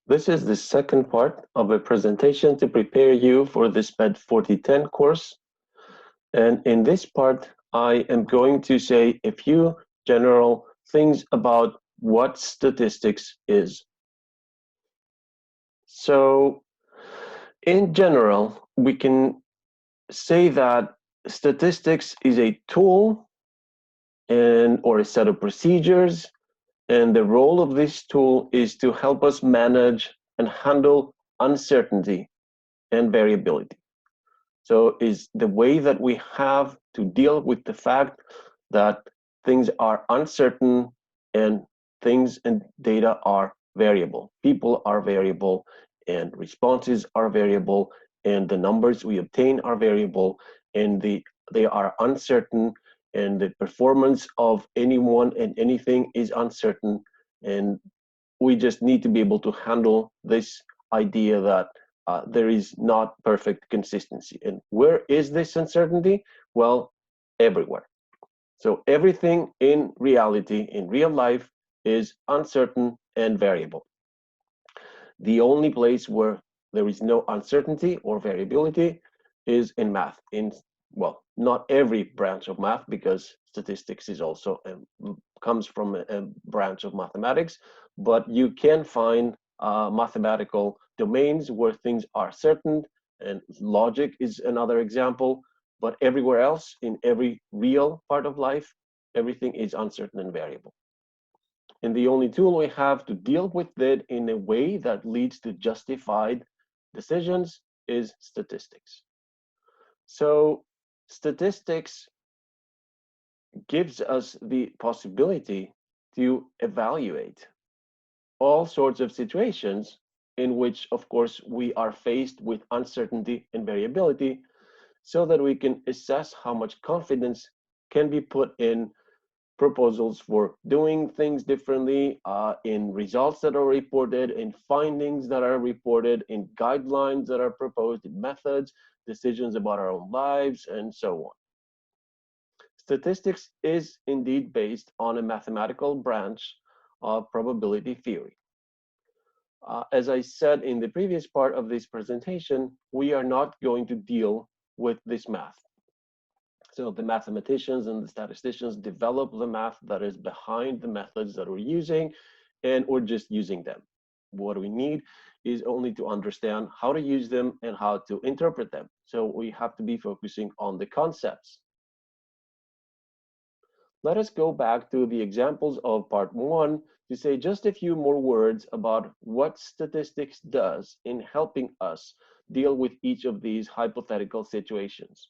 This is the second part of a presentation to prepare you for the SPED 4010 course. And in this part, I am going to say a few general things about what statistics is. So, in general, we can say that statistics is a tool or a set of procedures, and the role of this tool is to help us manage and handle uncertainty and variability. So is the way that we have to deal with the fact that things are uncertain and things and data are variable. People are variable and responses are variable and the numbers we obtain are variable and they are uncertain and the performance of anyone and anything is uncertain, and we just need to be able to handle this idea that there is not perfect consistency. And where is this uncertainty? Well, everywhere. So everything in reality, in real life, is uncertain and variable. The only place where there is no uncertainty or variability is in math. Well, not every branch of math, because statistics is also comes from a branch of mathematics, but you can find mathematical domains where things are certain, and logic is another example. But everywhere else, in every real part of life, everything is uncertain and variable. And the only tool we have to deal with it in a way that leads to justified decisions is statistics. So statistics gives us the possibility to evaluate all sorts of situations in which, of course, we are faced with uncertainty and variability, so that we can assess how much confidence can be put in proposals for doing things differently, in results that are reported, in findings that are reported, in guidelines that are proposed, in methods, decisions about our own lives, and so on. Statistics is indeed based on a mathematical branch of probability theory. As I said in the previous part of this presentation, we are not going to deal with this math. So the mathematicians and the statisticians develop the math that is behind the methods that we're using, and we're just using them. What we need is only to understand how to use them and how to interpret them. So we have to be focusing on the concepts. Let us go back to the examples of part 1 to say just a few more words about what statistics does in helping us deal with each of these hypothetical situations.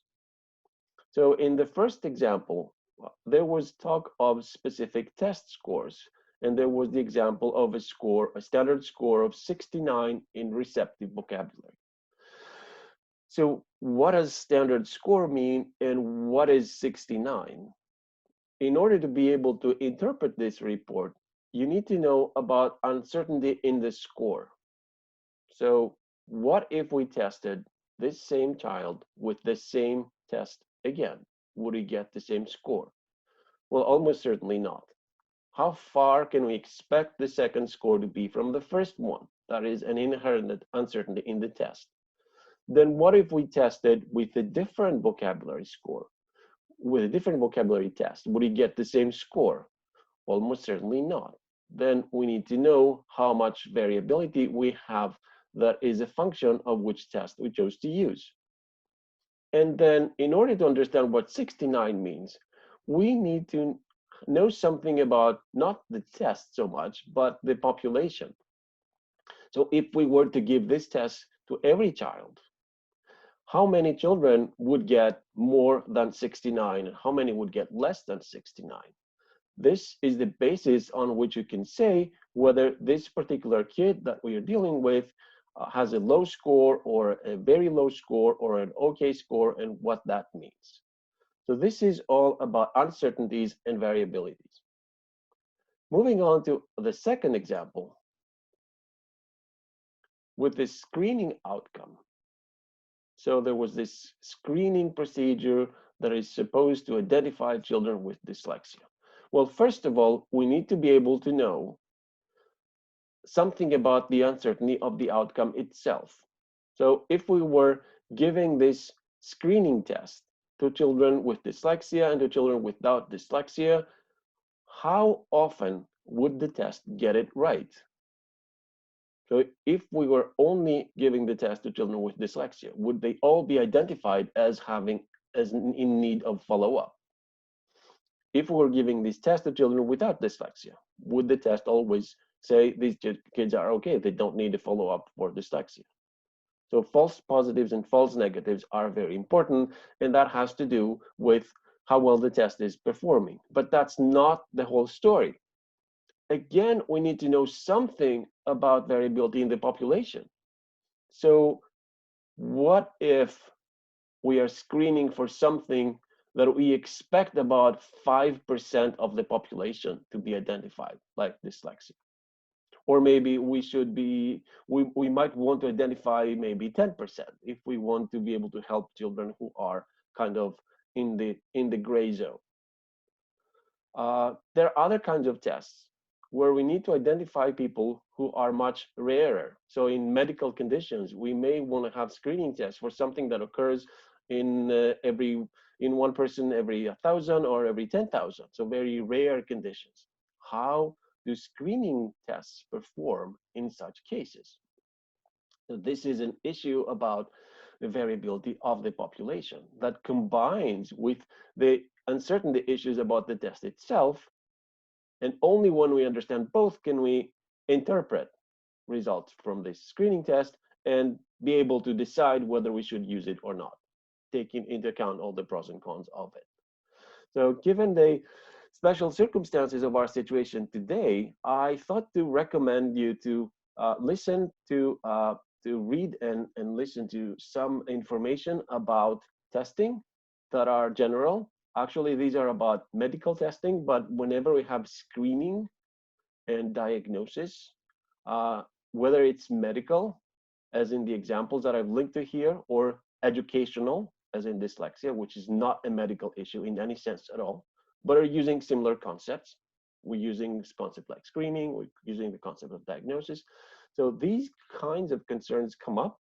So in the first example, there was talk of specific test scores, and there was the example of a standard score of 69 in receptive vocabulary. So what does standard score mean, and what is 69? In order to be able to interpret this report, you need to know about uncertainty in the score. So what if we tested this same child with the same test again? Would he get the same score? Well, almost certainly not. How far can we expect the second score to be from the first one? That is an inherent uncertainty in the test. Then what if we tested with a different vocabulary score? With a different vocabulary test, would he get the same score? Almost certainly not. Then we need to know how much variability we have that is a function of which test we chose to use. And then in order to understand what 69 means, we need to know something about not the test so much, but the population. So if we were to give this test to every child, how many children would get more than 69 and how many would get less than 69? This is the basis on which you can say whether this particular kid that we are dealing with has a low score or a very low score or an okay score, and what that means. So this is all about uncertainties and variabilities. Moving on to the second example with the screening outcome. So there was this screening procedure that is supposed to identify children with dyslexia. Well, first of all, we need to be able to know something about the uncertainty of the outcome itself. So if we were giving this screening test to children with dyslexia and to children without dyslexia, how often would the test get it right? So if we were only giving the test to children with dyslexia, would they all be identified as in need of follow-up? If we were giving this test to children without dyslexia, would the test always say these kids are okay, they don't need a follow-up for dyslexia? So false positives and false negatives are very important, and that has to do with how well the test is performing. But that's not the whole story. Again, we need to know something about variability in the population. So what if we are screening for something that we expect about 5% of the population to be identified, like dyslexia? Or maybe we might want to identify maybe 10% if we want to be able to help children who are kind of in the gray zone. There are other kinds of tests where we need to identify people who are much rarer. So in medical conditions, we may want to have screening tests for something that occurs in one person every 1,000 or every 10,000. So very rare conditions. How do screening tests perform in such cases? So this is an issue about the variability of the population that combines with the uncertainty issues about the test itself. And only when we understand both can we interpret results from this screening test and be able to decide whether we should use it or not, taking into account all the pros and cons of it. So given the special circumstances of our situation today, I thought to recommend you to listen to read and listen to some information about testing that are general. Actually, these are about medical testing, but whenever we have screening and diagnosis, whether it's medical, as in the examples that I've linked to here, or educational, as in dyslexia, which is not a medical issue in any sense at all, but are using similar concepts. We're using concepts like screening, we're using the concept of diagnosis. So these kinds of concerns come up,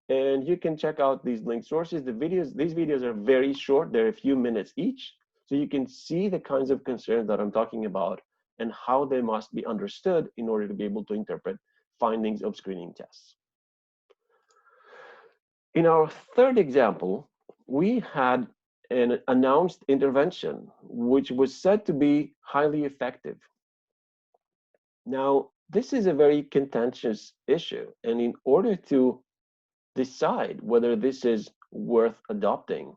and you can check out these linked sources. These videos are very short, they're a few minutes each, so you can see the kinds of concerns that I'm talking about and how they must be understood in order to be able to interpret findings of screening tests. In our third example, we had an announced intervention, which was said to be highly effective. Now, this is a very contentious issue, and in order to decide whether this is worth adopting,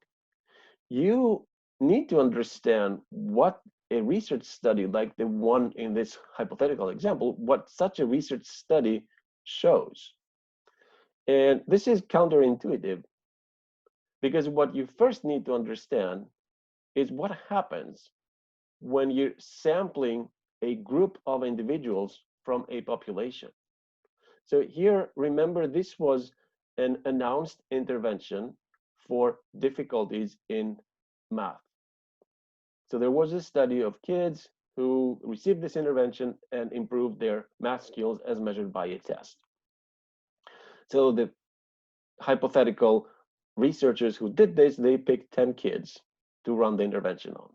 you need to understand what a research study like the one in this hypothetical example, what such a research study shows. And this is counterintuitive, because what you first need to understand is what happens when you're sampling a group of individuals from a population. So here, remember, this was an announced intervention for difficulties in math. So there was a study of kids who received this intervention and improved their math skills as measured by a test. So the hypothetical researchers who did this, they picked 10 kids to run the intervention on.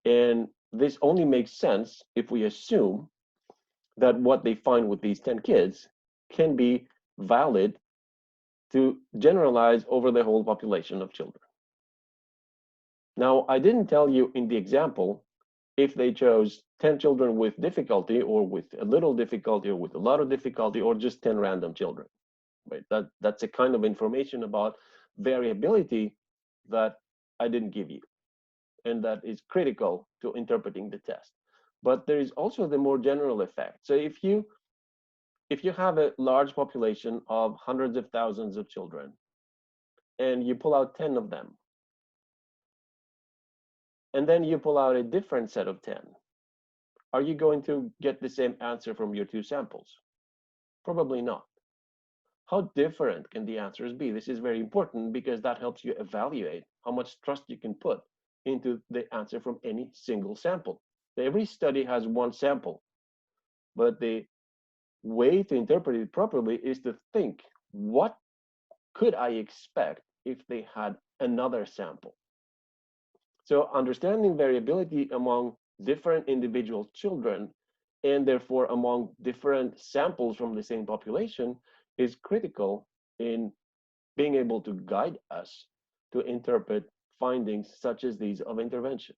And this only makes sense if we assume that what they find with these 10 kids can be valid to generalize over the whole population of children. Now, I didn't tell you in the example if they chose 10 children with difficulty or with a little difficulty or with a lot of difficulty or just 10 random children. Right? That's a kind of information about variability that I didn't give you, and that is critical to interpreting the test. But there is also the more general effect. So if you have a large population of hundreds of thousands of children and you pull out 10 of them, and then you pull out a different set of 10, are you going to get the same answer from your two samples? Probably not. How different can the answers be? This is very important because that helps you evaluate how much trust you can put into the answer from any single sample. So every study has one sample, but the way to interpret it properly is to think, what could I expect if they had another sample? So understanding variability among different individual children, and therefore among different samples from the same population, is critical in being able to guide us to interpret findings such as these of intervention.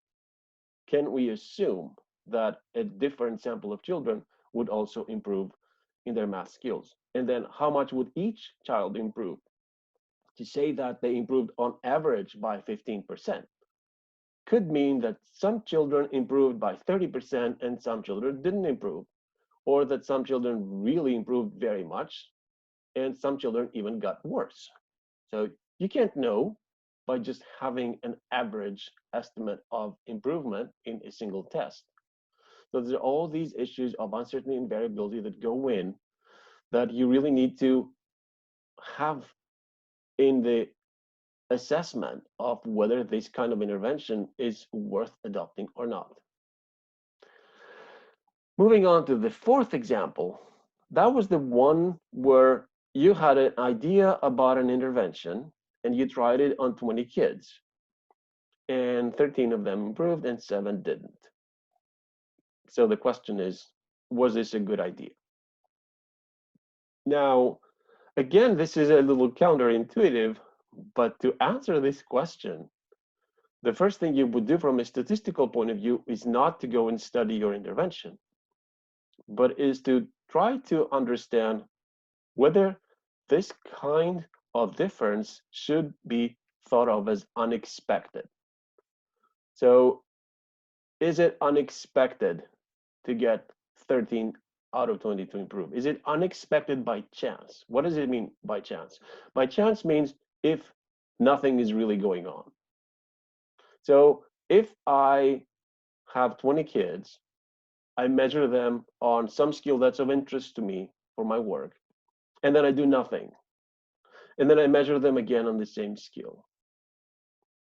Can we assume that a different sample of children would also improve in their math skills? And then how much would each child improve? To say that they improved on average by 15% could mean that some children improved by 30% and some children didn't improve, or that some children really improved very much and some children even got worse. So you can't know by just having an average estimate of improvement in a single test. So there are all these issues of uncertainty and variability that go in that you really need to have in the assessment of whether this kind of intervention is worth adopting or not. Moving on to the fourth example, that was the one where you had an idea about an intervention and you tried it on 20 kids, and 13 of them improved and 7 didn't. So the question is, was this a good idea? Now, again, this is a little counterintuitive, but to answer this question, the first thing you would do from a statistical point of view is not to go and study your intervention, but is to try to understand whether this kind of difference should be thought of as unexpected. So is it unexpected to get 13 out of 20 to improve? Is it unexpected by chance? What does it mean by chance? By chance means if nothing is really going on. So if I have 20 kids, I measure them on some skill that's of interest to me for my work, and then I do nothing. And then I measure them again on the same skill.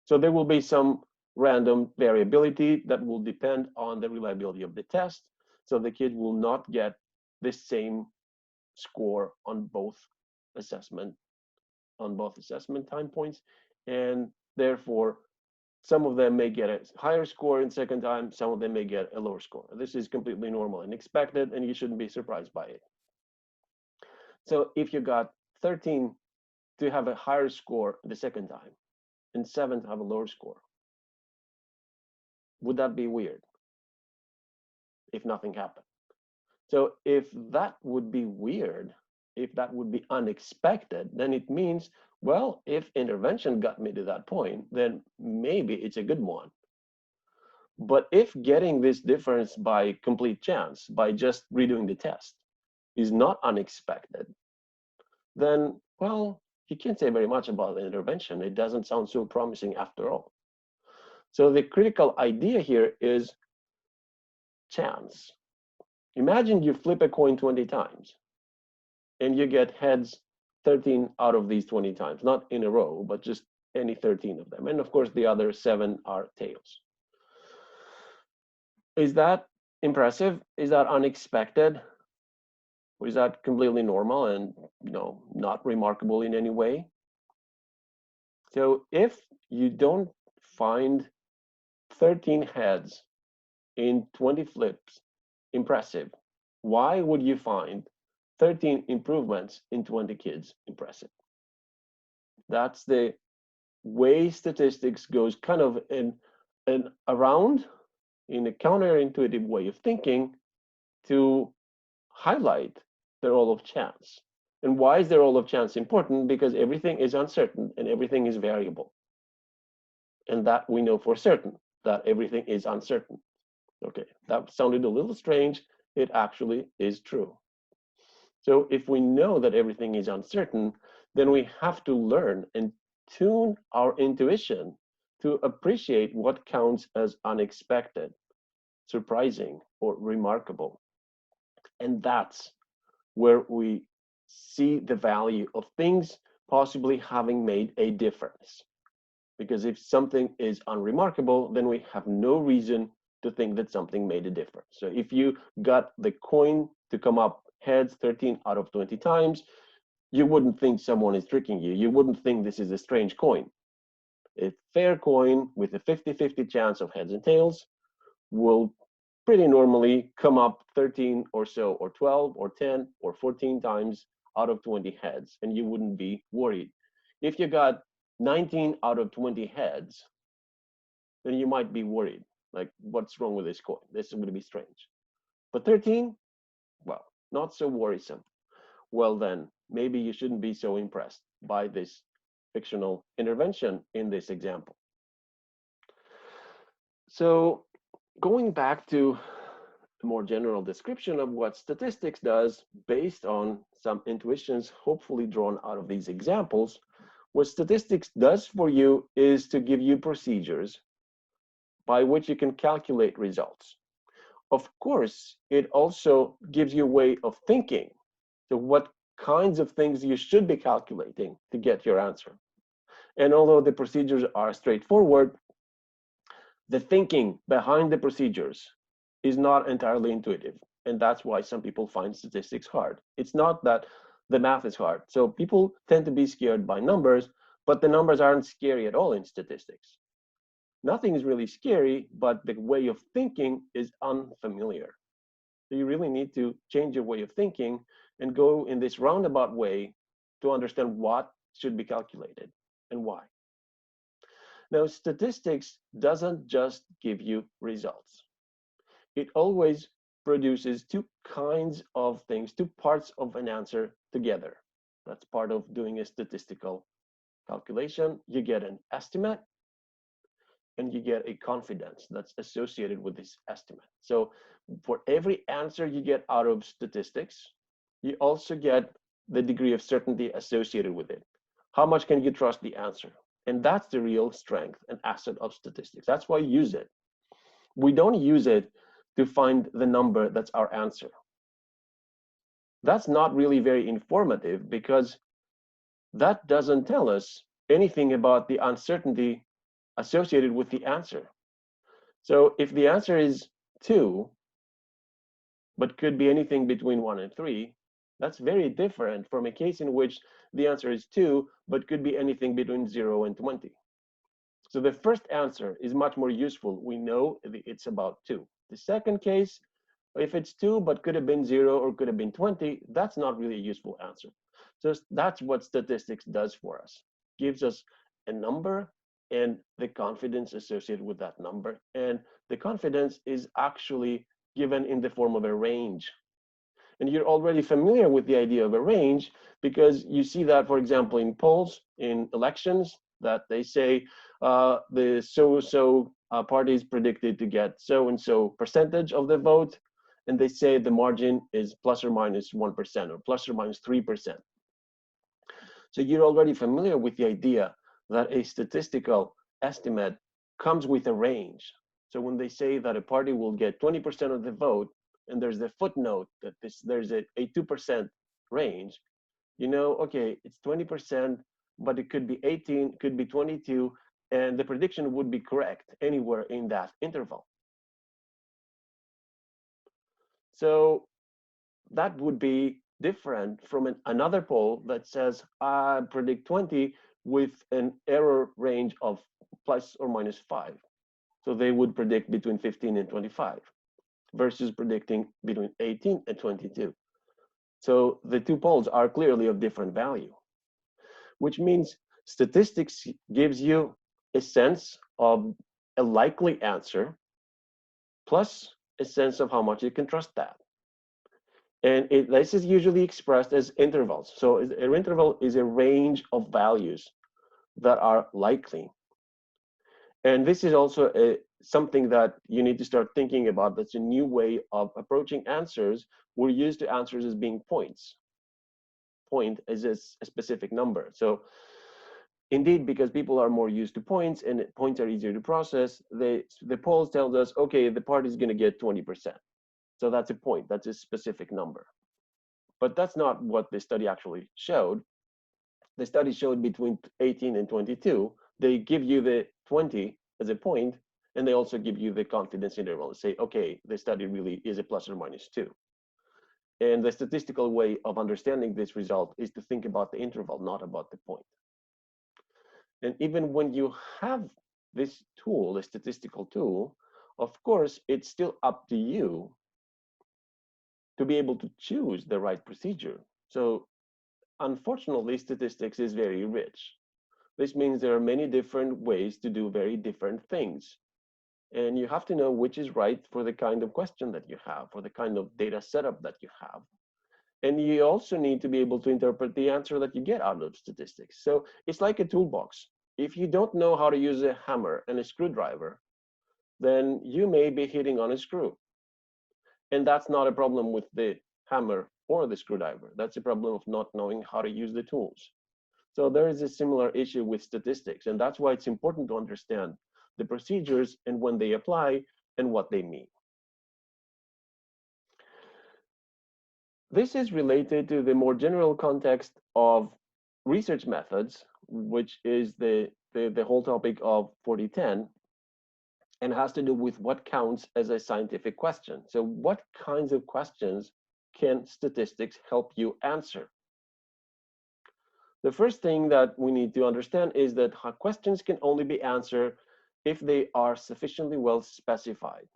So there will be some random variability that will depend on the reliability of the test. So the kid will not get the same score on both assessment time points, and therefore some of them may get a higher score in second time, some of them may get a lower score. This is completely normal and expected, and you shouldn't be surprised by it. So if you got 13 to have a higher score the second time and 7 to have a lower score, would that be weird if nothing happened? So if that would be weird, if that would be unexpected, then it means, well, if intervention got me to that point, then maybe it's a good one. But if getting this difference by complete chance, by just redoing the test, is not unexpected, then, well, you can't say very much about the intervention. It doesn't sound so promising after all. So the critical idea here is chance. Imagine you flip a coin 20 times and you get heads 13 out of these 20 times, not in a row, but just any 13 of them. And of course, the other 7 are tails. Is that impressive? Is that unexpected? Or is that completely normal and not remarkable in any way? So if you don't find 13 heads in 20 flips impressive, why would you find 13 improvements in 20 kids impressive? That's the way statistics goes kind of in around in a counterintuitive way of thinking to highlight the role of chance. And why is the role of chance important? Because everything is uncertain and everything is variable. And that we know for certain, that everything is uncertain. Okay, that sounded a little strange. It actually is true. So if we know that everything is uncertain, then we have to learn and tune our intuition to appreciate what counts as unexpected, surprising, or remarkable. And that's where we see the value of things possibly having made a difference. Because if something is unremarkable, then we have no reason to think that something made a difference. So if you got the coin to come up heads 13 out of 20 times, you wouldn't think someone is tricking you. You wouldn't think this is a strange coin. A fair coin with a 50-50 chance of heads and tails will pretty normally come up 13 or so, or 12 or 10 or 14 times out of 20 heads, and you wouldn't be worried. If you got 19 out of 20 heads, then you might be worried. Like, what's wrong with this coin? This is going to be strange. But 13, well, not so worrisome. Well, then maybe you shouldn't be so impressed by this fictional intervention in this example. So going back to a more general description of what statistics does based on some intuitions hopefully drawn out of these examples, what statistics does for you is to give you procedures by which you can calculate results. Of course, it also gives you a way of thinking to what kinds of things you should be calculating to get your answer. And although the procedures are straightforward, the thinking behind the procedures is not entirely intuitive. And that's why some people find statistics hard. It's not that the math is hard. So people tend to be scared by numbers, but the numbers aren't scary at all in statistics. Nothing is really scary, but the way of thinking is unfamiliar. So you really need to change your way of thinking and go in this roundabout way to understand what should be calculated and why. Now, statistics doesn't just give you results. It always produces two kinds of things, two parts of an answer together. That's part of doing a statistical calculation. You get an estimate and you get a confidence that's associated with this estimate. So for every answer you get out of statistics, you also get the degree of certainty associated with it. How much can you trust the answer? And that's the real strength and asset of statistics. That's why we use it. We don't use it to find the number that's our answer. That's not really very informative because that doesn't tell us anything about the uncertainty associated with the answer. So if the answer is 2, but could be anything between 1 and 3, that's very different from a case in which the answer is 2, but could be anything between 0 and 20. So the first answer is much more useful. We know it's about 2. The second case, if it's 2, but could have been 0 or could have been 20, that's not really a useful answer. So that's what statistics does for us. Gives us a number and the confidence associated with that number. And the confidence is actually given in the form of a range. And you're already familiar with the idea of a range because you see that, for example, in polls, in elections, that they say the so-so party is predicted to get so-and-so percentage of the vote, and they say the margin is plus or minus 1% or plus or minus 3%. So you're already familiar with the idea that a statistical estimate comes with a range. So when they say that a party will get 20% of the vote, and there's the footnote that there's a 2% range, you know, okay, it's 20%, but it could be 18, could be 22, and the prediction would be correct anywhere in that interval. So that would be different from another poll that says, I predict 20 with an error range of plus or minus 5. So they would predict between 15 and 25 versus predicting between 18 and 22. So the two polls are clearly of different value, which means statistics gives you a sense of a likely answer plus a sense of how much you can trust that. And this is usually expressed as intervals. So an interval is a range of values that are likely. And this is also something that you need to start thinking about. That's a new way of approaching answers. We're used to answers as being points. Point is a specific number. So indeed, because people are more used to points and points are easier to process, the polls tells us, okay, the party is going to get 20%. So that's a point. That's a specific number. But that's not what the study actually showed. The study showed between 18 and 22, they give you the 20 as a point, and they also give you the confidence interval. Say, okay, the study really is a plus or minus 2. And the statistical way of understanding this result is to think about the interval, not about the point. And even when you have this tool, the statistical tool, of course, it's still up to you to be able to choose the right procedure. So unfortunately, statistics is very rich. This means there are many different ways to do very different things. And you have to know which is right for the kind of question that you have, for the kind of data setup that you have. And you also need to be able to interpret the answer that you get out of statistics. So it's like a toolbox. If you don't know how to use a hammer and a screwdriver, then you may be hitting on a screw. And that's not a problem with the hammer or the screwdriver. That's a problem of not knowing how to use the tools. So there is a similar issue with statistics, and that's why it's important to understand the procedures and when they apply and what they mean. This is related to the more general context of research methods, which is the whole topic of 4010, and has to do with what counts as a scientific question. So what kinds of questions can statistics help you answer? The first thing that we need to understand is that questions can only be answered if they are sufficiently well specified.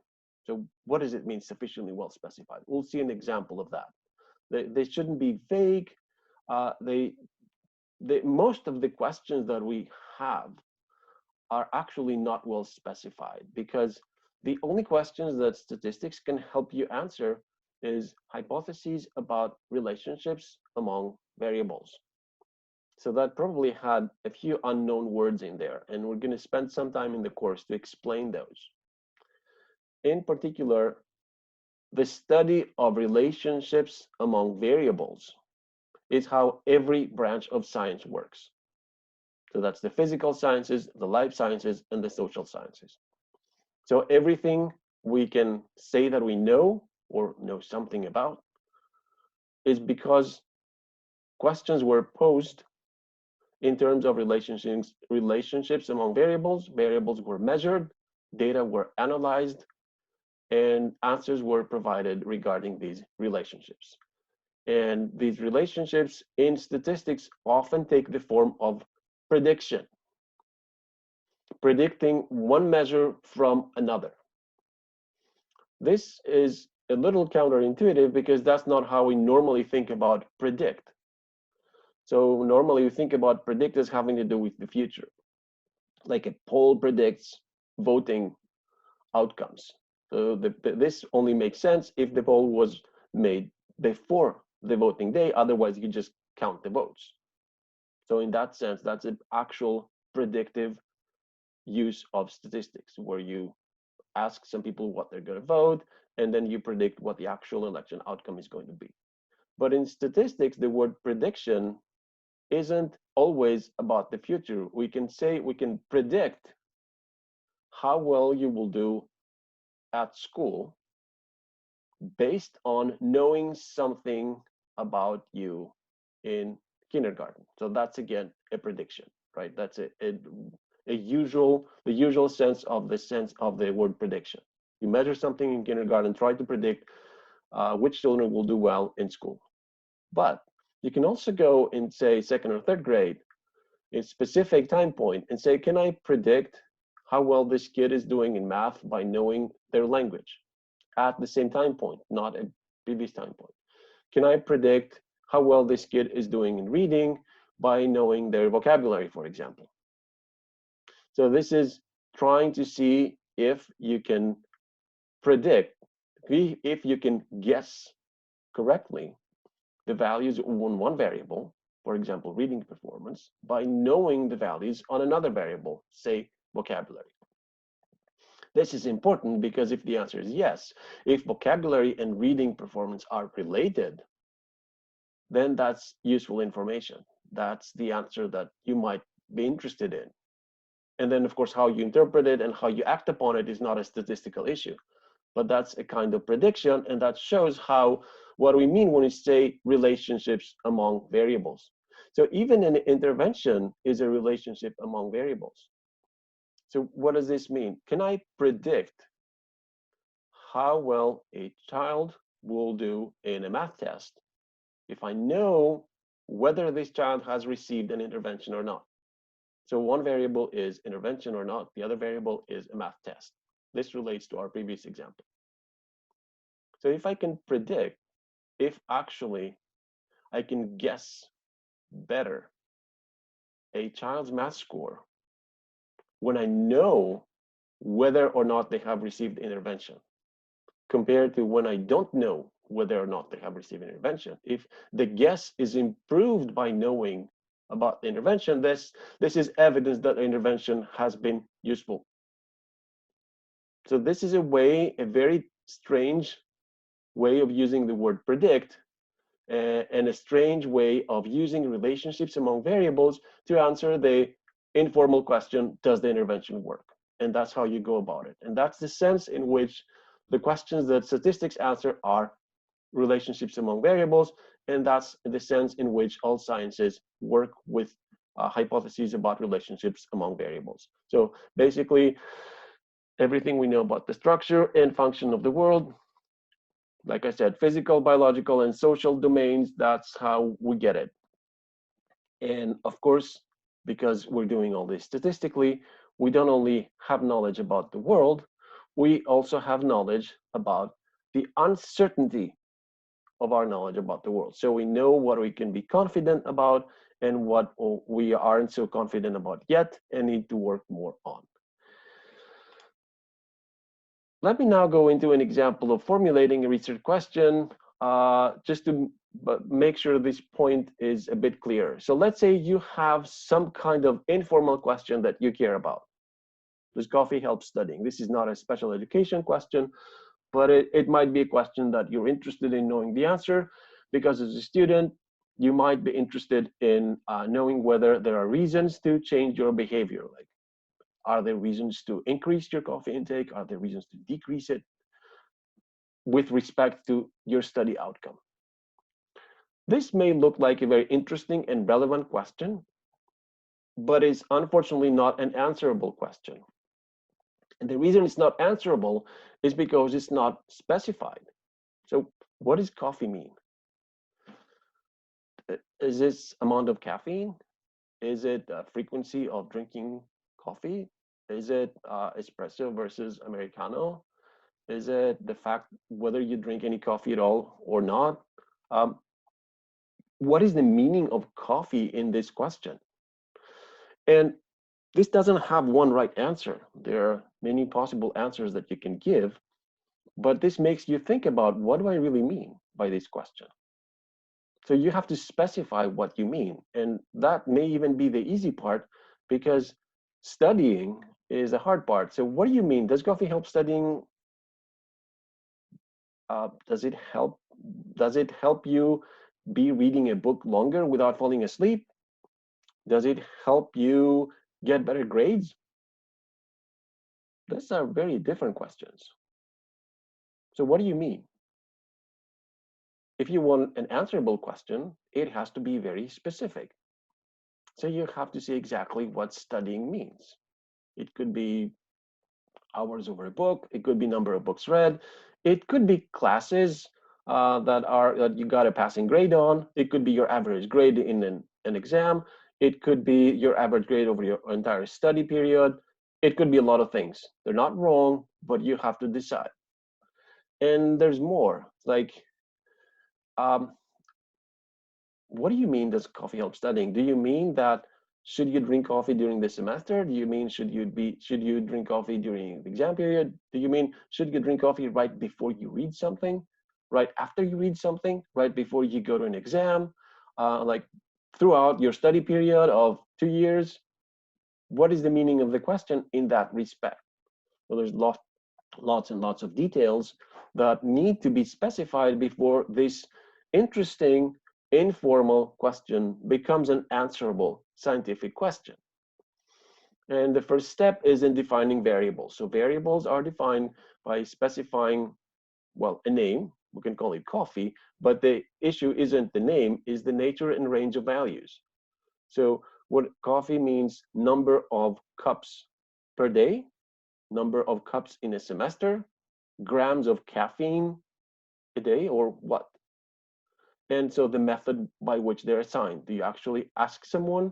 So what does it mean, sufficiently well specified? We'll see an example of that. They shouldn't be vague. Most of the questions that we have are actually not well specified, because the only questions that statistics can help you answer is hypotheses about relationships among variables. So that probably had a few unknown words in there, and we're going to spend some time in the course to explain those. In particular, the study of relationships among variables is how every branch of science works. So that's the physical sciences, the life sciences, and the social sciences. So everything we can say that we know or know something about is because questions were posed in terms of relationships among variables. Variables were measured, data were analyzed, and answers were provided regarding these relationships. And these relationships in statistics often take the form of prediction, predicting one measure from another. This is a little counterintuitive because that's not how we normally think about predict. So normally we think about predict as having to do with the future. Like a poll predicts voting outcomes. So this only makes sense if the poll was made before the voting day, otherwise you just count the votes. So in that sense, that's an actual predictive use of statistics, where you ask some people what they're going to vote, and then you predict what the actual election outcome is going to be. But in statistics, the word prediction isn't always about the future. We can say, we can predict how well you will do at school based on knowing something about you in kindergarten. So that's again a prediction, right? That's the usual sense of the word prediction. You measure something in kindergarten, try to predict which children will do well in school. But you can also go in, say, second or third grade, a specific time point, and say, can I predict how well this kid is doing in math by knowing their language at the same time point, not a previous time point? Can I predict how well this kid is doing in reading by knowing their vocabulary, for example? So this is trying to see if you can predict, if you can guess correctly the values on one variable, for example, reading performance, by knowing the values on another variable, say vocabulary. This is important because if the answer is yes, if vocabulary and reading performance are related, then that's useful information. That's the answer that you might be interested in. And then, of course, how you interpret it and how you act upon it is not a statistical issue, but that's a kind of prediction, and that shows what we mean when we say relationships among variables. So even an intervention is a relationship among variables. So what does this mean? Can I predict how well a child will do in a math test if I know whether this child has received an intervention or not. So one variable is intervention or not, the other variable is a math test. This relates to our previous example. So if I can predict, if actually I can guess better a child's math score when I know whether or not they have received intervention, compared to when I don't know whether or not they have received intervention. If the guess is improved by knowing about the intervention, this is evidence that the intervention has been useful. So this is a very strange way of using the word predict, and a strange way of using relationships among variables to answer the informal question, does the intervention work? And that's how you go about it. And that's the sense in which the questions that statistics answer are relationships among variables, and that's the sense in which all sciences work with hypotheses about relationships among variables. So basically, everything we know about the structure and function of the world, like I said, physical, biological, and social domains, that's how we get it. And of course, because we're doing all this statistically, we don't only have knowledge about the world, we also have knowledge about the uncertainty of our knowledge about the world. So we know what we can be confident about and what we aren't so confident about yet and need to work more on. Let me now go into an example of formulating a research question, just to make sure this point is a bit clearer. So let's say you have some kind of informal question that you care about. Does coffee help studying? This is not a special education question, but it might be a question that you're interested in knowing the answer, because as a student, you might be interested in knowing whether there are reasons to change your behavior. Like, are there reasons to increase your coffee intake? Are there reasons to decrease it with respect to your study outcome? This may look like a very interesting and relevant question, but is unfortunately not an answerable question. And the reason it's not answerable is because it's not specified. So what does coffee mean? Is this amount of caffeine? Is it frequency of drinking coffee? Is it espresso versus Americano? Is it the fact whether you drink any coffee at all or not? What is the meaning of coffee in this question? And this doesn't have one right answer. There are many possible answers that you can give, but this makes you think about, what do I really mean by this question? So you have to specify what you mean. And that may even be the easy part, because studying is the hard part. So what do you mean? Does coffee help studying? Does it help you be reading a book longer without falling asleep? Does it help you get better grades? Those are very different questions. So what do you mean? If you want an answerable question, it has to be very specific. So you have to say exactly what studying means. It could be hours over a book. It could be number of books read. It could be classes that you got a passing grade on. It could be your average grade in an exam. It could be your average grade over your entire study period. It could be a lot of things. They're not wrong, but you have to decide. And there's more. Like, what do you mean, does coffee help studying? Do you mean that should you drink coffee during the semester? Do you mean should you drink coffee during the exam period? Do you mean should you drink coffee right before you read something, right after you read something, right before you go to an exam, like throughout your study period of 2 years? What is the meaning of the question in that respect? Well, there's lots and lots of details that need to be specified before this interesting informal question becomes an answerable scientific question. And the first step is in defining variables. So variables are defined by specifying, well, a name. We can call it coffee, but the issue isn't the name, is the nature and range of values. So what coffee means, number of cups per day, number of cups in a semester, grams of caffeine, a day or what? And so the method by which they're assigned. Do you actually ask someone?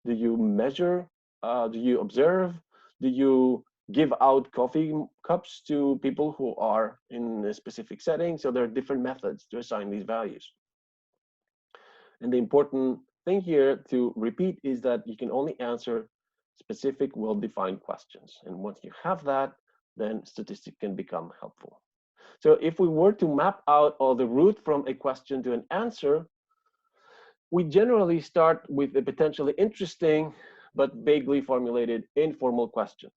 Do you measure? Do you observe? Do you give out coffee cups to people who are in a specific setting? So there are different methods to assign these values. And the important thing here to repeat is that you can only answer specific, well-defined questions. And once you have that, then statistics can become helpful. So if we were to map out all the route from a question to an answer, we generally start with a potentially interesting but vaguely formulated informal question.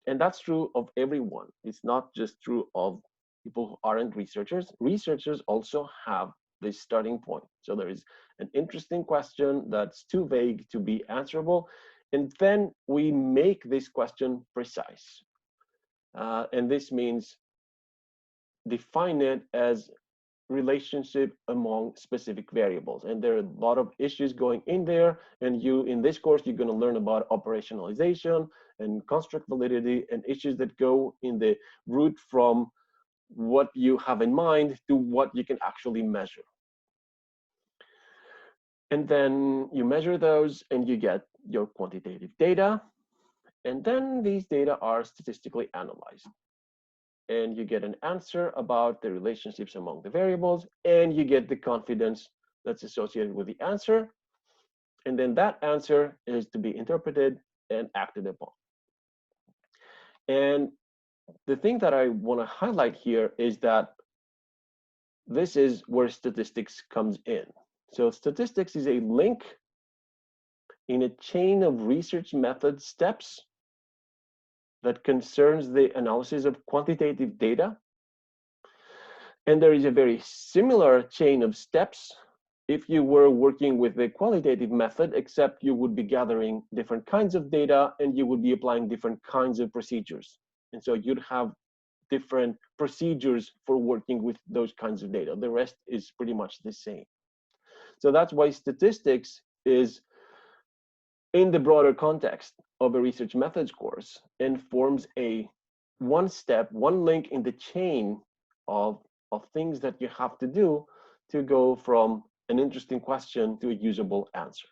And that's true of everyone. It's not just true of people who aren't researchers. Researchers also have this starting point. So there is an interesting question that's too vague to be answerable. And then we make this question precise. And this means define it as relationship among specific variables. And there are a lot of issues going in there. And you, in this course, you're going to learn about operationalization and construct validity and issues that go in the route from what you have in mind to what you can actually measure. And then you measure those and you get your quantitative data. And then these data are statistically analyzed. And you get an answer about the relationships among the variables, and you get the confidence that's associated with the answer. And then that answer is to be interpreted and acted upon. And the thing that I want to highlight here is that this is where statistics comes in. So statistics is a link in a chain of research method steps that concerns the analysis of quantitative data. And there is a very similar chain of steps if you were working with the qualitative method, except you would be gathering different kinds of data and you would be applying different kinds of procedures. And so you'd have different procedures for working with those kinds of data. The rest is pretty much the same. So that's why statistics is in the broader context of a research methods course and forms a one step, one link in the chain of things that you have to do to go from an interesting question to a usable answer.